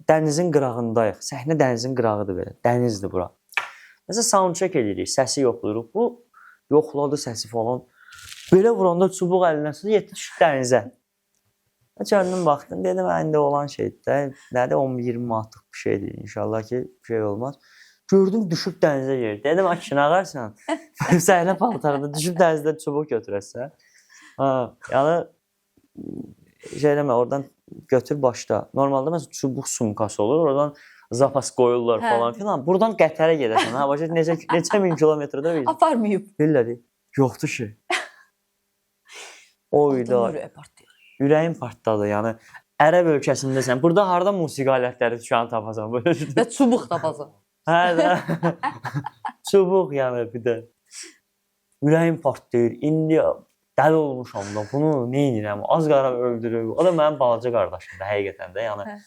dənizin qırağındayıq. Səhnə dənizin qırağıdır belə. Dənizdir bura. Məsələn, soundcheck edirik, səsi yoxlayırıq. Bu yoxladı səsi falan. Belə vuranda çubuq əlindən sonra yetdi düşüb dənizə. Çöndüm baxdım, dedim, indi olan şeydir də. Nədir, 10-20 manatlıq bir şeydir. İnşallah ki, bir şey olmaz. Gördüm, düşüb dənizə gedir. Dedim, ki, nə qarsan? Səhnə paltarında düşüb dənizdə çubuq götürəsən. Yəni, şey demə, oradan götür başda. Normalda məsələn, çubuq sumkası olur. Oradan zapas qoyurlar falan filan. Buradan Qətərə gedəsən. Başa neçə min kilometrdə verir. Aparmayıb. Billədi. Yoxdur ki. Oyda. Ürəyim partladı. Yəni Ərəb ölkəsindəsən. Burada harda musiqi alətləri düşən tapasan? Və çubuq tapasan. Hə də. Çubuq yəni bir də. Ürəyim partlayır. İndi dəli olmuşam da. Bunu nə edirəm? Az qara öldürüb. O da mənim balaca qardaşımdır həqiqətən də. Yəni